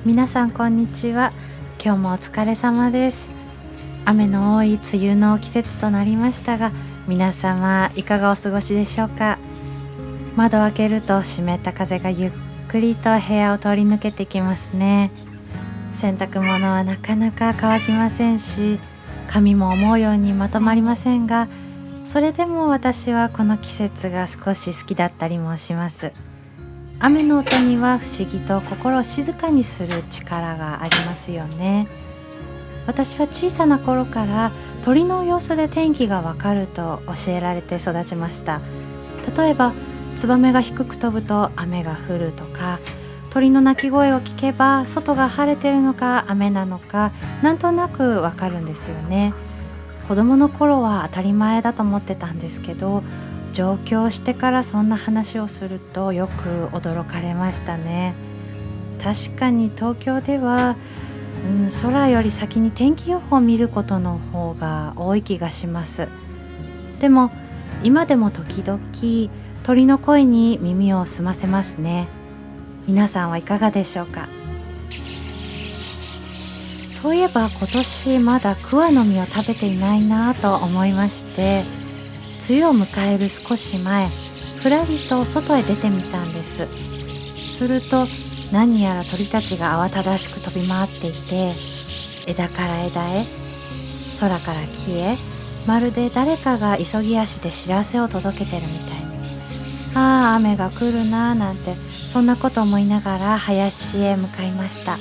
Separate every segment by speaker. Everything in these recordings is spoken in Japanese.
Speaker 1: 皆さんこんにちは。今日もお疲れ様です。雨の多い梅雨の季節となりましたが、皆様いかがお過ごしでしょうか。窓を開けると湿った風がゆっくりと部屋を通り抜けてきますね。洗濯物はなかなか乾きませんし、髪も思うようにまとまりませんが、それでも私はこの季節が少し好きだったりもします。雨の音には不思議と心を静かにする力がありますよね。私は小さな頃から鳥の様子で天気がわかると教えられて育ちました。例えばツバメが低く飛ぶと雨が降るとか、鳥の鳴き声を聞けば外が晴れてるのか雨なのかなんとなくわかるんですよね。子供の頃は当たり前だと思ってたんですけど、上京してからそんな話をするとよく驚かれましたね。確かに東京では、空より先に天気予報を見ることの方が多い気がします。でも今でも時々鳥の声に耳を澄ませますね。皆さんはいかがでしょうか。そういえば今年まだ桑の実を食べていないなと思いまして、梅雨を迎える少し前、ふらりと外へ出てみたんです。すると何やら鳥たちが慌ただしく飛び回っていて、枝から枝へ、空から木へ、まるで誰かが急ぎ足で知らせを届けてるみたい。ああ、雨が来るなぁなんて、そんなこと思いながら林へ向かいました。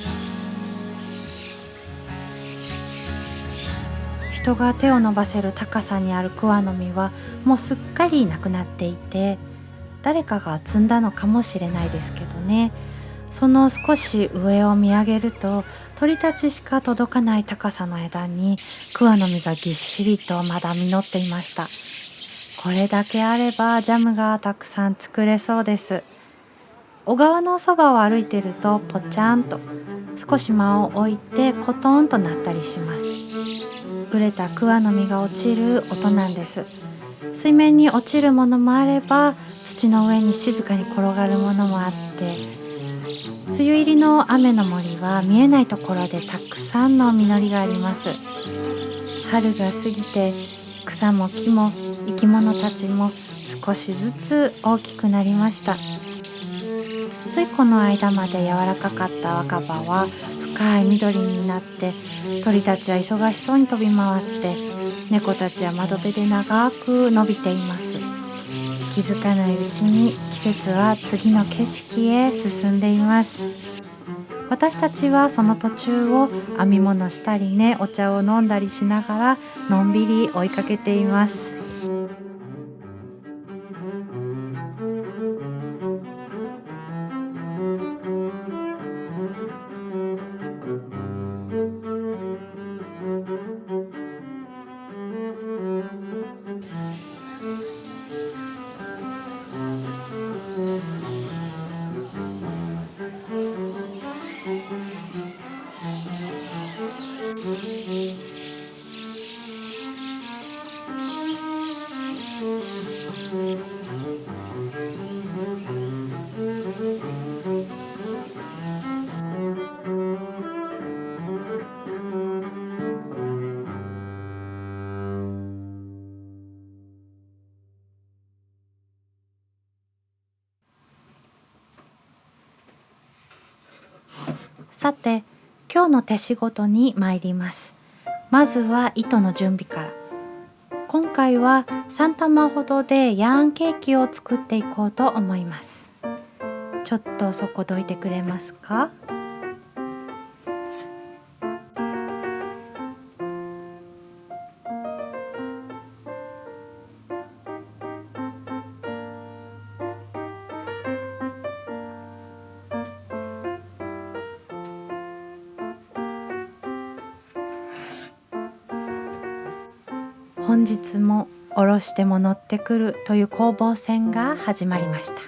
Speaker 1: 人が手を伸ばせる高さにある桑の実はもうすっかりなくなっていて、誰かが摘んだのかもしれないですけどね。その少し上を見上げると、鳥たちしか届かない高さの枝に桑の実がぎっしりとまだ実っていました。これだけあればジャムがたくさん作れそうです。小川のそばを歩いてるとぽちゃんと少し間を置いてコトンとなったりします。熟れた桑の実が落ちる音なんです。水面に落ちるものもあれば、土の上に静かに転がるものもあって、梅雨入りの雨の森は見えないところでたくさんの実りがあります。春が過ぎて草も木も生き物たちも少しずつ大きくなりました。ついこの間まで柔らかかった若葉は深い緑になって、鳥たちは忙しそうに飛び回って、猫たちは窓辺で長く伸びています。気づかないうちに季節は次の景色へ進んでいます。私たちはその途中を編み物したりね、お茶を飲んだりしながらのんびり追いかけています。さて、今日の手仕事に参ります。まずは糸の準備から。今回は3玉ほどでヤーンケーキを作っていこうと思います。ちょっとそこどいてくれますか。本日も下ろしても乗ってくるという攻防戦が始まりました。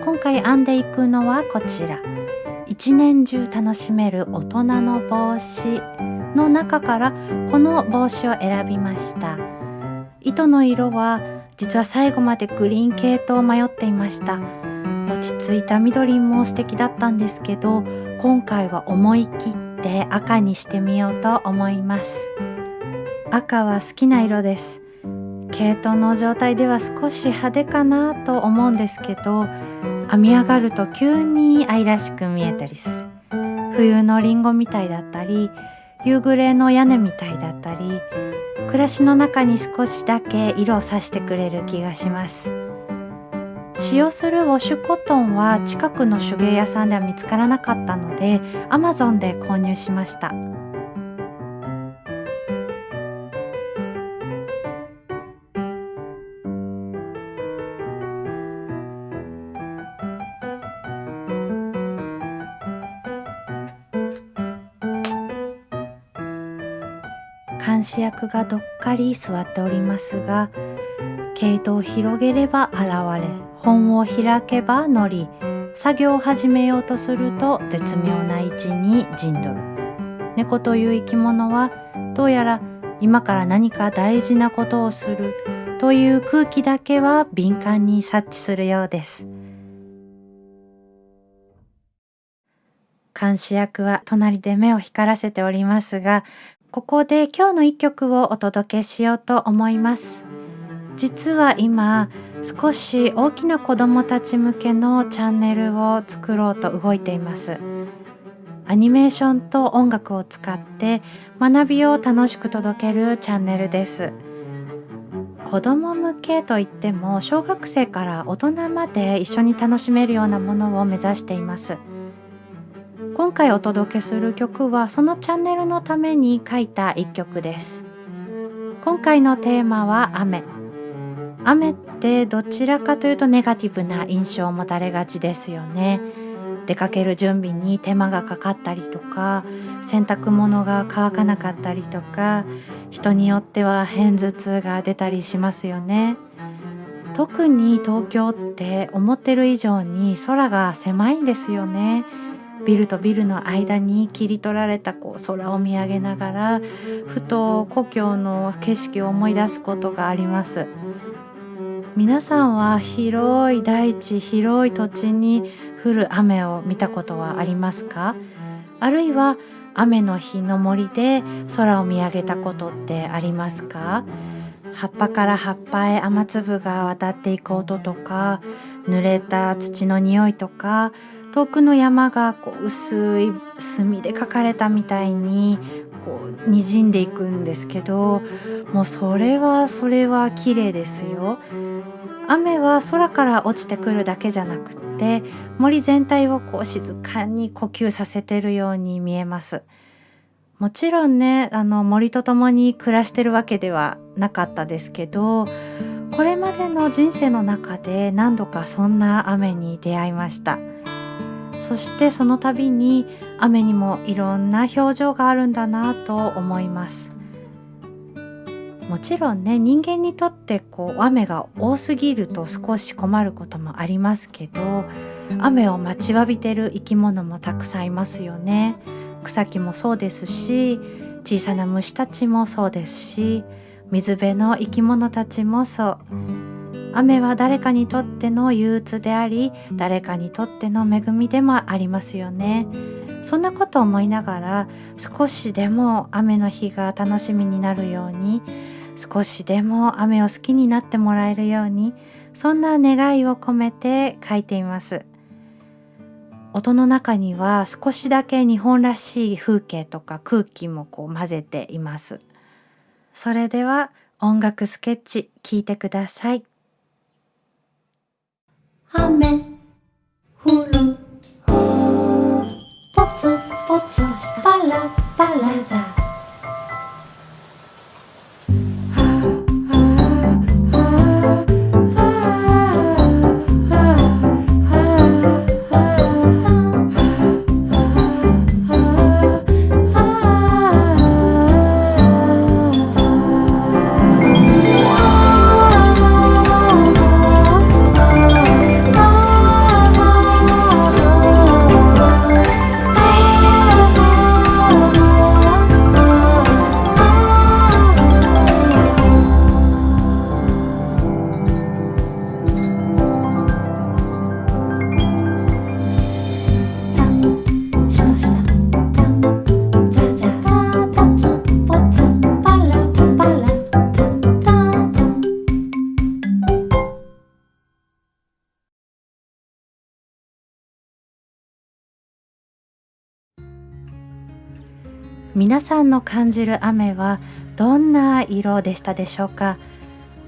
Speaker 1: 今回編んでいくのはこちら、一年中楽しめる大人の帽子の中からこの帽子を選びました。糸の色は実は最後までグリーン系と迷っていました。落ち着いた緑も素敵だったんですけど、今回は思い切って赤にしてみようと思います。赤は好きな色です。毛糸の状態では少し派手かなと思うんですけど、編み上がると急に愛らしく見えたりする。冬のリンゴみたいだったり、夕暮れの屋根みたいだったり、暮らしの中に少しだけ色をさしてくれる気がします。使用するウォッシュコットンは近くの手芸屋さんでは見つからなかったので Amazon で購入しました。監視役がどっかり座っておりますが、毛糸を広げれば現れ、本を開けば乗り、作業を始めようとすると絶妙な位置に陣取る。猫という生き物はどうやら今から何か大事なことをするという空気だけは敏感に察知するようです。監視役は隣で目を光らせておりますが、ここで今日の一曲をお届けしようと思います。実は今少し大きな子どもたち向けのチャンネルを作ろうと動いています。アニメーションと音楽を使って学びを楽しく届けるチャンネルです。子ども向けといっても小学生から大人まで一緒に楽しめるようなものを目指しています。今回お届けする曲はそのチャンネルのために書いた一曲です。今回のテーマは雨。雨ってどちらかというとネガティブな印象を持たれがちですよね。出かける準備に手間がかかったりとか、洗濯物が乾かなかったりとか、人によっては片頭痛が出たりしますよね。特に東京って思ってる以上に空が狭いんですよね。ビルとビルの間に切り取られた空を見上げながら、ふと故郷の景色を思い出すことがあります。皆さんは広い大地、広い土地に降る雨を見たことはありますか？あるいは雨の日の森で空を見上げたことってありますか？葉っぱから葉っぱへ雨粒が渡っていく音とか、濡れた土の匂いとか、遠くの山が薄い墨で描かれたみたいに滲んでいくんですけど、もうそれは綺麗ですよ。雨は空から落ちてくるだけじゃなくって森全体を静かに呼吸させてるように見えます。もちろんね、森と共に暮らしてるわけではなかったですけど、これまでの人生の中で何度かそんな雨に出会いました。そしてその度に雨にもいろんな表情があるんだなと思います。もちろんね、人間にとって雨が多すぎると少し困ることもありますけど、雨を待ちわびてる生き物もたくさんいますよね。草木もそうですし、小さな虫たちもそうですし、水辺の生き物たちもそう。雨は誰かにとっての憂鬱であり、誰かにとっての恵みでもありますよね。そんなことを思いながら、少しでも雨の日が楽しみになるように、少しでも雨を好きになってもらえるように、そんな願いを込めて書いています。音の中には少しだけ日本らしい風景とか空気も混ぜています。それでは音楽スケッチ聴いてください。雨降るポツポツパラパラザ皆さんの感じる雨はどんな色でしたでしょうか。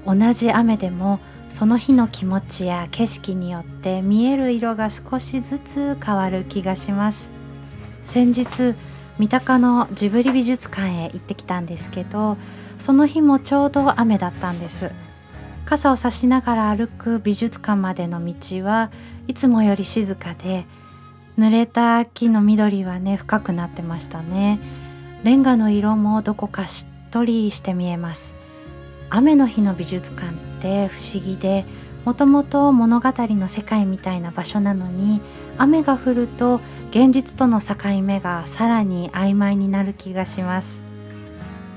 Speaker 1: 同じ雨でもその日の気持ちや景色によって見える色が少しずつ変わる気がします。先日三鷹のジブリ美術館へ行ってきたんですけど、その日もちょうど雨だったんです。傘を差しながら歩く美術館までの道はいつもより静かで、濡れた木の緑はね深くなってましたね。レンガの色もどこかしっとりして見えます。雨の日の美術館って不思議で、もともと物語の世界みたいな場所なのに、雨が降ると現実との境目がさらに曖昧になる気がします。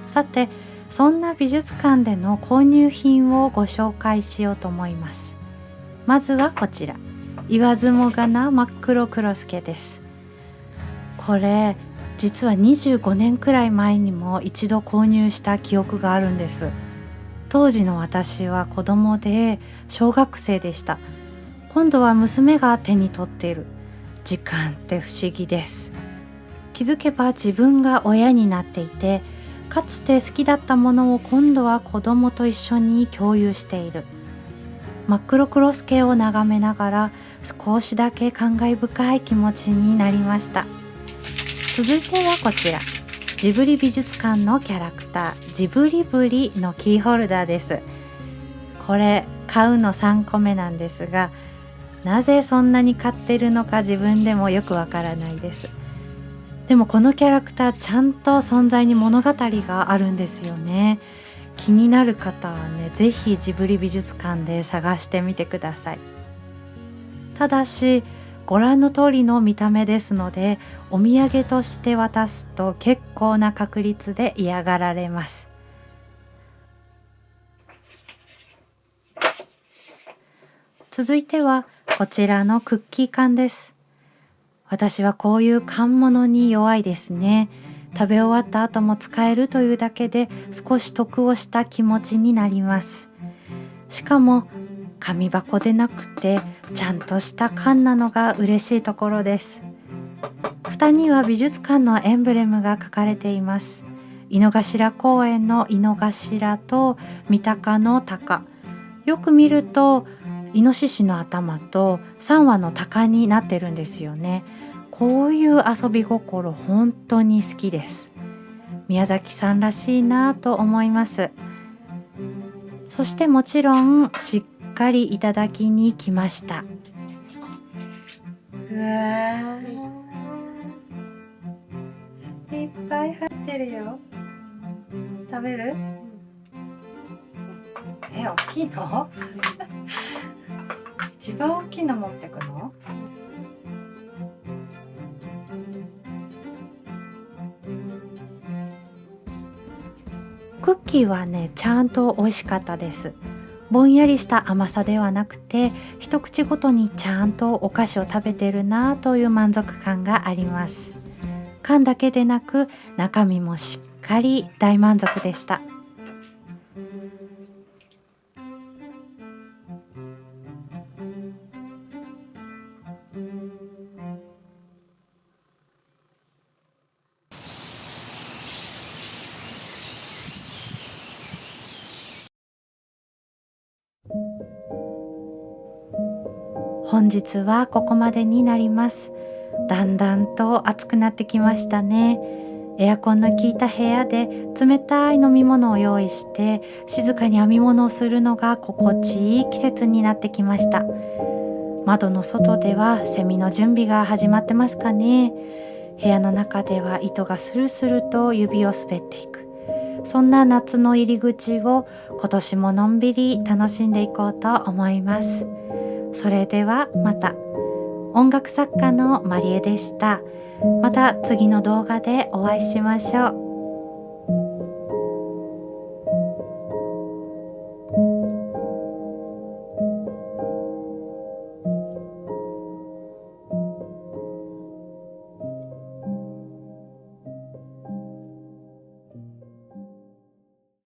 Speaker 1: さて、そんな美術館での購入品をご紹介しようと思います。まずはこちら、言わずもがな真っ黒クロスケです。これ実は25年くらい前にも一度購入した記憶があるんです。当時の私は子供で小学生でした。今度は娘が手に取っている。時間って不思議です。気づけば自分が親になっていて、かつて好きだったものを今度は子供と一緒に共有している。真っ黒クロスケを眺めながら少しだけ感慨深い気持ちになりました。続いてはこちら、ジブリ美術館のキャラクタージブリブリのキーホルダーです。これ買うの3個目なんですが、なぜそんなに買ってるのか自分でもよくわからないです。でもこのキャラクターちゃんと存在に物語があるんですよね。気になる方はね、ぜひジブリ美術館で探してみてください。ただしご覧の通りの見た目ですので、お土産として渡すと結構な確率で嫌がられます。続いてはこちらのクッキー缶です。私はこういう缶物に弱いですね。食べ終わった後も使えるというだけで少し得をした気持ちになります。しかも紙箱でなくてちゃんとした缶なのが嬉しいところです。蓋には美術館のエンブレムが書かれています。井の頭公園の井の頭と三鷹の鷹。よく見るとイノシシの頭と3羽の鷹になってるんですよね。こういう遊び心本当に好きです。宮崎さんらしいなと思います。そしてもちろんしっかりいただきに来ました。うわー、いっぱい入ってるよ。食べる？大きいの？一番大きいの持ってくの？クッキーはね、ちゃんと美味しかったです。ぼんやりした甘さではなくて、一口ごとにちゃんとお菓子を食べてるなという満足感があります。缶だけでなく中身もしっかり大満足でした。本日はここまでになります。だんだんと暑くなってきましたね。エアコンの効いた部屋で冷たい飲み物を用意して静かに編み物をするのが心地いい季節になってきました。窓の外ではセミの準備が始まってますかね。部屋の中では糸がスルスルと指を滑っていく。そんな夏の入り口を今年ものんびり楽しんでいこうと思います。それではまた。音楽作家のマリエでした。また次の動画でお会いしましょう。